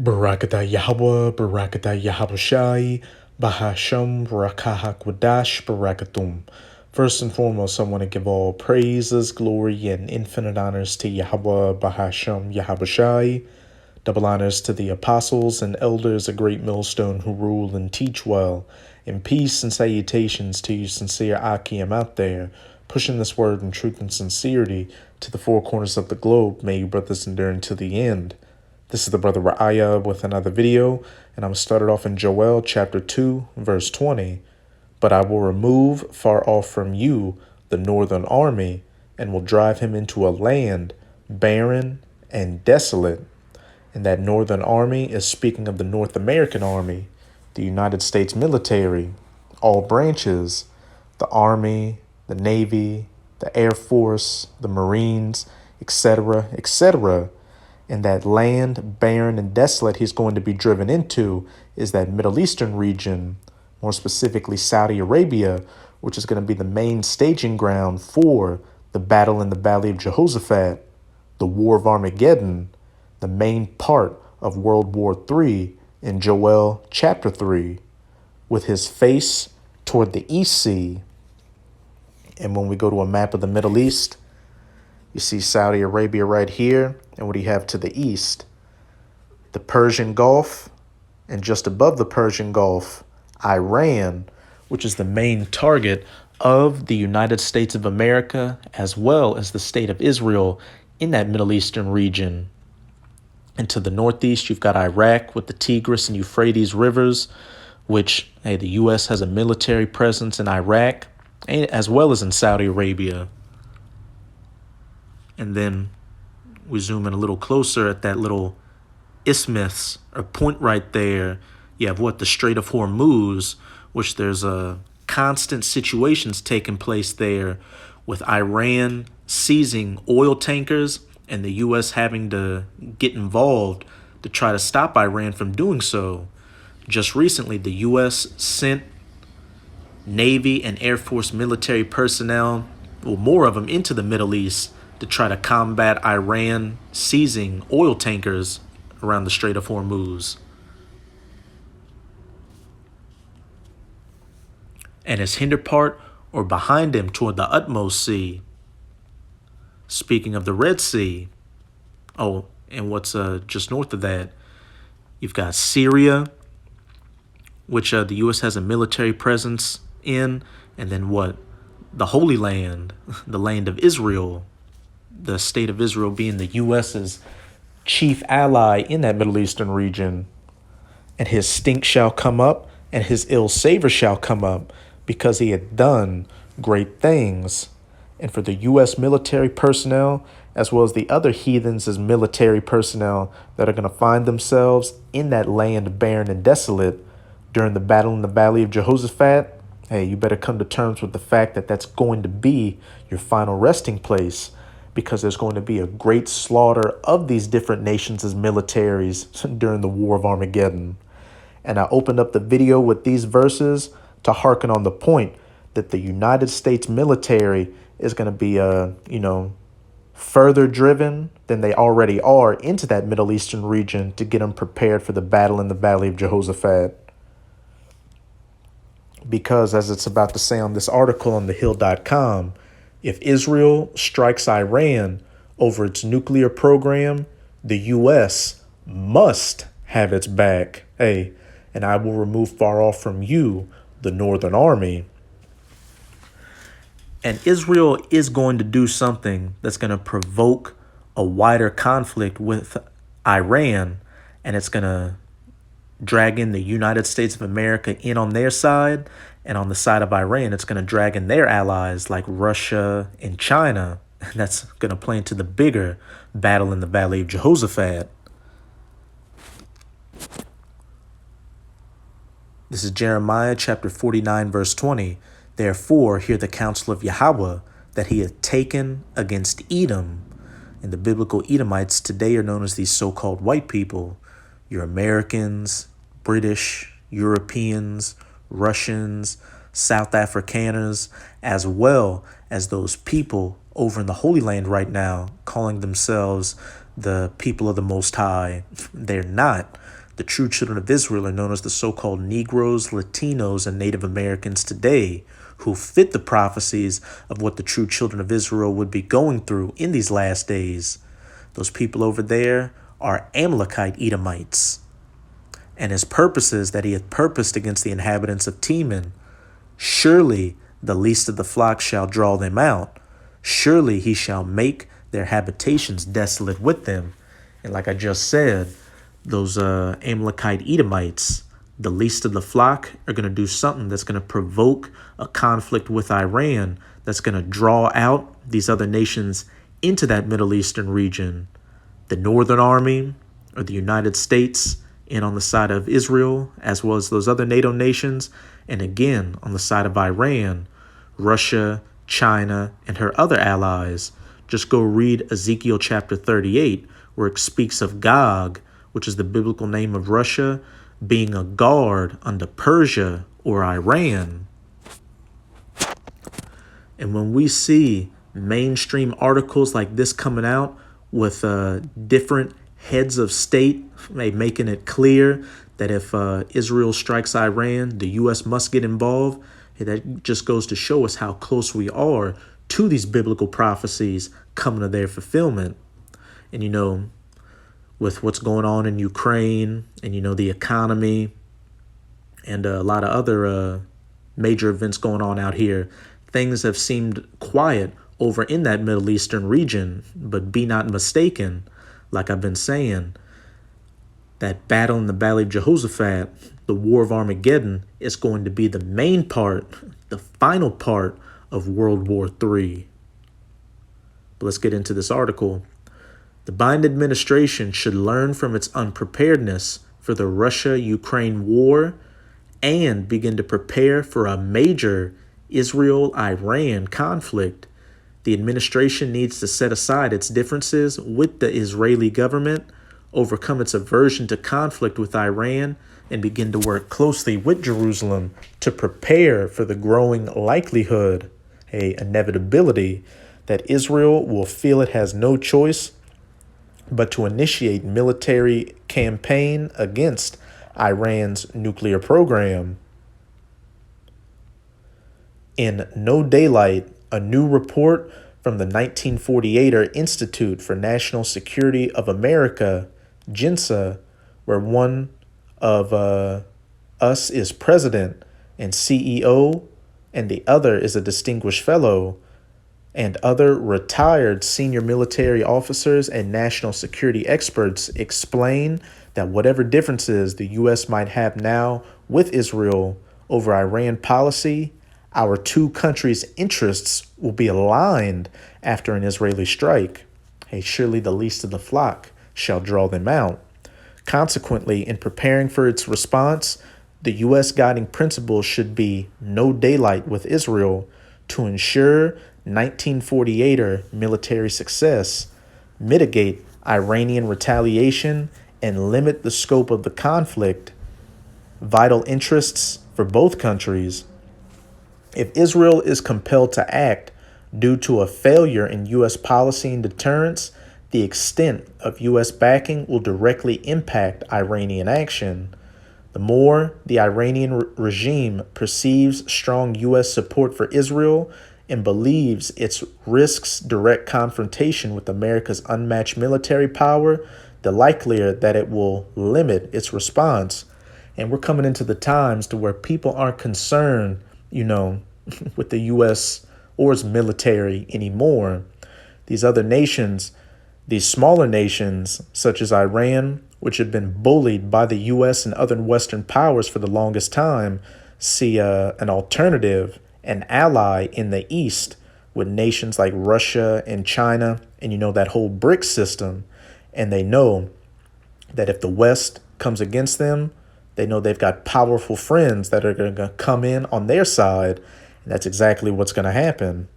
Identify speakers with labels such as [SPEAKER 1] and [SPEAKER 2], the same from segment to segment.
[SPEAKER 1] Barakatah Yahweh, Barakatah Yahabushai, Bahasham, Barakaha Kwadash, Barakatum. First and foremost, I want to give all praises, glory, and infinite honors to Yahweh, Bahasham, Yahabushai. Double honors to the apostles and elders, a great millstone who rule and teach well. And peace and salutations to you sincere Akim out there, pushing this word in truth and sincerity to the four corners of the globe. May you brothers endure until the end. This is the brother Ra'aya with another video, and I'm started off in Joel chapter 2, verse 20. But I will remove far off from you the northern army, and will drive him into a land barren and desolate. And that northern army is speaking of the North American Army, the United States military, all branches, the Army, the Navy, the Air Force, the Marines, etc., etc. And that land, barren and desolate he's going to be driven into is that Middle Eastern region, more specifically Saudi Arabia, which is going to be the main staging ground for the battle in the Valley of Jehoshaphat, the War of Armageddon, the main part of World War III in Joel chapter 3, with his face toward the East Sea. And when we go to a map of the Middle East, you see Saudi Arabia right here, and what do you have to the east? The Persian Gulf, and just above the Persian Gulf, Iran, which is the main target of the United States of America, as well as the state of Israel in that Middle Eastern region. And to the northeast, you've got Iraq with the Tigris and Euphrates rivers, which, hey, the U.S. has a military presence in Iraq, as well as in Saudi Arabia. And then we zoom in a little closer at that little isthmus or point right there. You have the Strait of Hormuz, which there's constant situations taking place there with Iran seizing oil tankers and the U.S. having to get involved to try to stop Iran from doing so. Just recently, the U.S. sent Navy and Air Force military personnel, more of them, into the Middle East to try to combat Iran seizing oil tankers around the Strait of Hormuz. And his hinder part, or behind him toward the utmost sea. Speaking of the Red Sea, and what's just north of that, you've got Syria, which the U.S. has a military presence in, and then the Holy Land, the land of Israel, the state of Israel being the U.S.'s chief ally in that Middle Eastern region. And his stink shall come up, and his ill savor shall come up, because he had done great things. And for the U.S. military personnel, as well as the other heathens as military personnel that are going to find themselves in that land barren and desolate during the battle in the Valley of Jehoshaphat, hey, you better come to terms with the fact that that's going to be your final resting place, because there's going to be a great slaughter of these different nations as militaries during the War of Armageddon. And I opened up the video with these verses to hearken on the point that the United States military is going to be, further driven than they already are into that Middle Eastern region to get them prepared for the battle in the Valley of Jehoshaphat. Because, as it's about to say on this article on thehill.com, if Israel strikes Iran over its nuclear program, the U.S. must have its back. Hey, and I will remove far off from you the Northern Army. And Israel is going to do something that's going to provoke a wider conflict with Iran, and it's going to drag in the United States of America in on their side, and on the side of Iran, it's going to drag in their allies like Russia and China. And that's going to play into the bigger battle in the Valley of Jehoshaphat. This is Jeremiah chapter 49, verse 20. Therefore, hear the counsel of Yahweh that he hath taken against Edom. And the biblical Edomites today are known as these so-called white people. Your Americans, British, Europeans, Russians, South Afrikaners, as well as those people over in the Holy Land right now calling themselves the people of the Most High. They're not. The true children of Israel are known as the so-called Negroes, Latinos, and Native Americans today, who fit the prophecies of what the true children of Israel would be going through in these last days. Those people over there are Amalekite Edomites. And his purposes that he hath purposed against the inhabitants of Teman, surely the least of the flock shall draw them out. Surely he shall make their habitations desolate with them. And like I just said, those Amalekite Edomites, the least of the flock, are going to do something that's going to provoke a conflict with Iran, that's going to draw out these other nations into that Middle Eastern region. The Northern Army, or the United States, in on the side of Israel, as well as those other NATO nations, and again on the side of Iran, Russia, China, and her other allies. Just go read Ezekiel chapter 38, where it speaks of Gog, which is the biblical name of Russia, being a guard under Persia or Iran. And when we see mainstream articles like this coming out with different heads of state making it clear that if Israel strikes Iran, the U.S. must get involved, that just goes to show us how close we are to these biblical prophecies coming to their fulfillment. And, with what's going on in Ukraine and, the economy and a lot of other major events going on out here, things have seemed quiet over in that Middle Eastern region. But be not mistaken, like I've been saying, that battle in the Valley of Jehoshaphat, the War of Armageddon, is going to be the main part, the final part of World War III. But let's get into this article. The Biden administration should learn from its unpreparedness for the Russia-Ukraine war and begin to prepare for a major Israel-Iran conflict. The administration needs to set aside its differences with the Israeli government, overcome its aversion to conflict with Iran, and begin to work closely with Jerusalem to prepare for the growing likelihood, an inevitability, that Israel will feel it has no choice but to initiate military campaign against Iran's nuclear program. In No Daylight, a new report from the 1948 Institute for National Security of America, JINSA, where one of us is president and CEO, and the other is a distinguished fellow, and other retired senior military officers and national security experts explain that whatever differences the U.S. might have now with Israel over Iran policy, our two countries' interests will be aligned after an Israeli strike. Surely the least of the flock shall draw them out. Consequently, in preparing for its response, the U.S. guiding principle should be no daylight with Israel to ensure 1948er military success, mitigate Iranian retaliation, and limit the scope of the conflict. Vital interests for both countries. If Israel is compelled to act due to a failure in U.S. policy and deterrence, the extent of U.S. backing will directly impact Iranian action. The more the Iranian regime perceives strong U.S. support for Israel and believes it risks direct confrontation with America's unmatched military power, the likelier that it will limit its response. And we're coming into the times to where people aren't concerned, with the U.S. or its military anymore. These other nations, these smaller nations, such as Iran, which have been bullied by the U.S. and other Western powers for the longest time, see an alternative, an ally in the East with nations like Russia and China and, that whole BRICS system. And they know that if the West comes against them, they know they've got powerful friends that are going to come in on their side. And that's exactly what's going to happen.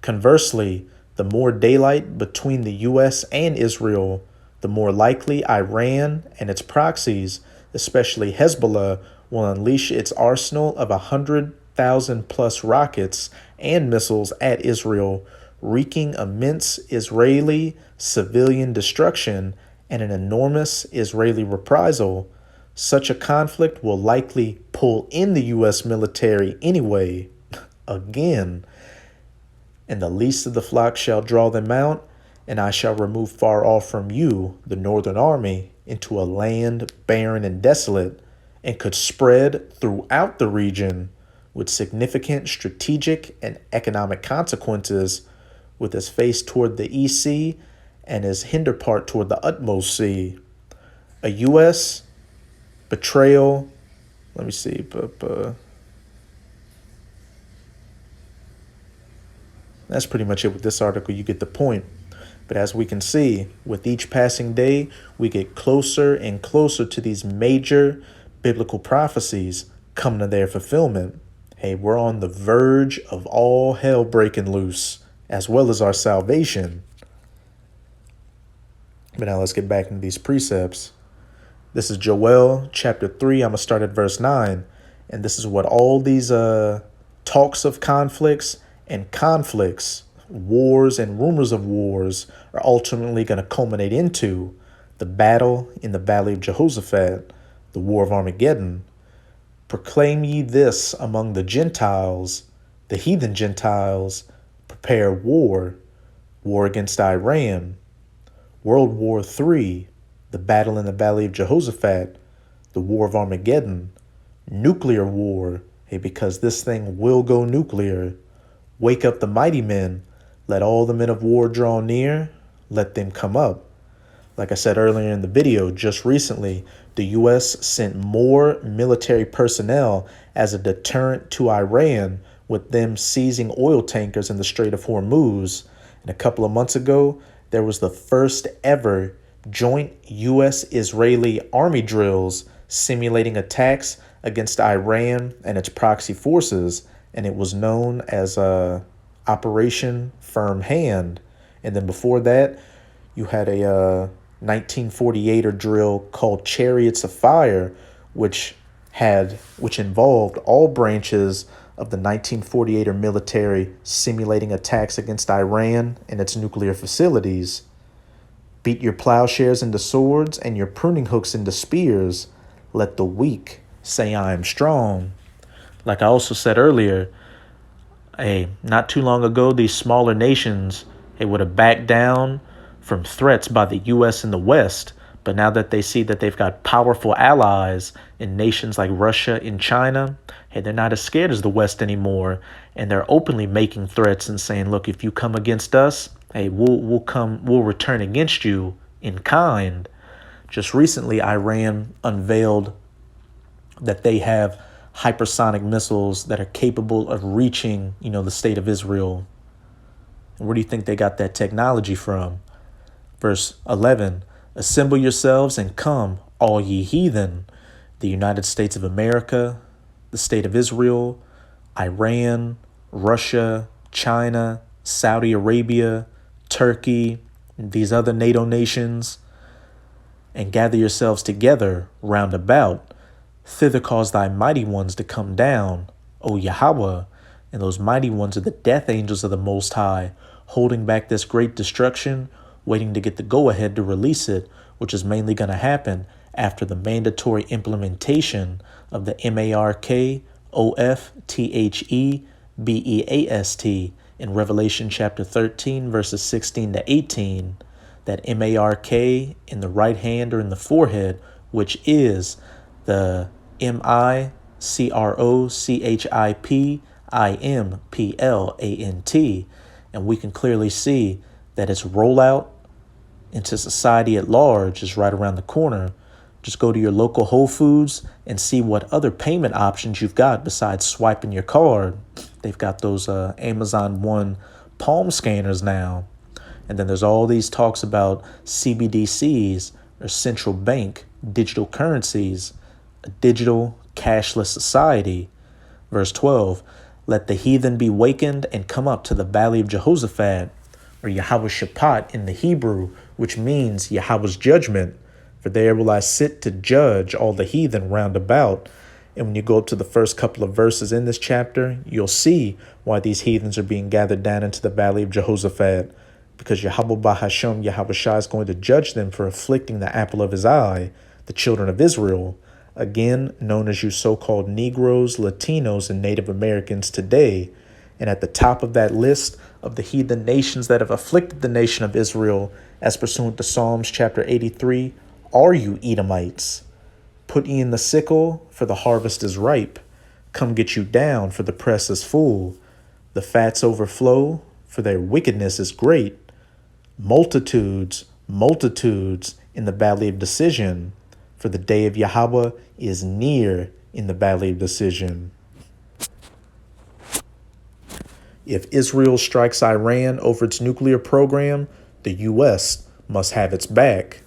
[SPEAKER 1] Conversely, the more daylight between the U.S. and Israel, the more likely Iran and its proxies, especially Hezbollah, will unleash its arsenal of 100,000 plus rockets and missiles at Israel, wreaking immense Israeli civilian destruction and an enormous Israeli reprisal, such a conflict will likely pull in the U.S. military anyway, again, and the least of the flock shall draw them out, and I shall remove far off from you the northern army into a land barren and desolate, and could spread throughout the region with significant strategic and economic consequences, with his face toward the east sea and his hinder part toward the utmost sea. A U.S. betrayal. Let me see. That's pretty much it with this article. You get the point. But as we can see, with each passing day, we get closer and closer to these major biblical prophecies coming to their fulfillment. Hey, we're on the verge of all hell breaking loose, as well as our salvation. But now let's get back into these precepts. This is Joel chapter 3. I'm going to start at verse 9. And this is what all these talks of conflicts and conflicts, wars and rumors of wars, are ultimately going to culminate into the battle in the valley of Jehoshaphat, the war of Armageddon. Proclaim ye this among the Gentiles, the heathen Gentiles, prepare war against Iran. World War III, the battle in the valley of Jehoshaphat, the war of Armageddon. Nuclear war, hey, because this thing will go nuclear. Wake up the mighty men, let all the men of war draw near, let them come up. Like I said earlier in the video, just recently, the U.S. sent more military personnel as a deterrent to Iran, with them seizing oil tankers in the Strait of Hormuz. And a couple of months ago, there was the first ever joint U.S.-Israeli army drills simulating attacks against Iran and its proxy forces, and it was known as Operation Firm Hand. And then before that, you had a 1948er drill called Chariots of Fire, which involved all branches of the 1948er military simulating attacks against Iran and its nuclear facilities. Beat your plowshares into swords and your pruning hooks into spears. Let the weak say I am strong. Like I also said earlier, not too long ago, these smaller nations, would have backed down from threats by the U.S. and the West. But now that they see that they've got powerful allies in nations like Russia and China, they're not as scared as the West anymore. And they're openly making threats and saying, look, if you come against us, we'll return against you in kind. Just recently, Iran unveiled that they have hypersonic missiles that are capable of reaching, the state of Israel. And where do you think they got that technology from? Verse 11, assemble yourselves and come, all ye heathen, the United States of America, the state of Israel, Iran, Russia, China, Saudi Arabia, Turkey, and these other NATO nations, and gather yourselves together round about. Thither cause thy mighty ones to come down, O Yahweh, and those mighty ones are the death angels of the Most High, holding back this great destruction, waiting to get the go-ahead to release it, which is mainly going to happen after the mandatory implementation of the MARKOFTHEBEAST in Revelation chapter 13, verses 16 to 18. That MARK in the right hand or in the forehead, which is the MICROCHIPIMPLANT. And we can clearly see that its rollout into society at large is right around the corner. Just go to your local Whole Foods and see what other payment options you've got besides swiping your card. They've got those Amazon One palm scanners now. And then there's all these talks about CBDCs, or central bank digital currencies, a digital cashless society. Verse 12, let the heathen be wakened and come up to the valley of Jehoshaphat, or Yahweh Shaphat in the Hebrew, which means Yahweh's judgment. For there will I sit to judge all the heathen round about, And when you go up to the first couple of verses in this chapter, you'll see why these heathens are being gathered down into the valley of Jehoshaphat, because Yahweh Bahasham Yahushua is going to judge them for afflicting the apple of his eye, the children of Israel, again known as you so-called Negroes, Latinos, and Native Americans today. And at the top of that list of the heathen nations that have afflicted the nation of Israel, as pursuant to Psalms chapter 83, are you Edomites. Put ye in the sickle, for the harvest is ripe. Come get you down, for the press is full. The fats overflow, for their wickedness is great. Multitudes, multitudes in the valley of decision, for the day of Yahweh is near in the valley of decision. If Israel strikes Iran over its nuclear program, the U.S. must have its back.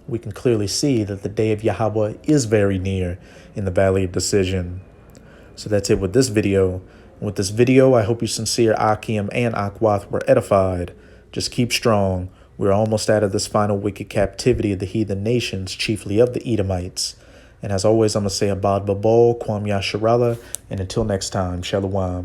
[SPEAKER 1] We can clearly see that the day of Yahweh is very near in the valley of decision. So that's it with this video. With this video, I hope you sincere Akim and Akwath were edified. Just keep strong. We're almost out of this final wicked captivity of the heathen nations, chiefly of the Edomites. And as always, I'm going to say Abad Babal, Kwam Yasharala, and until next time, Shalom.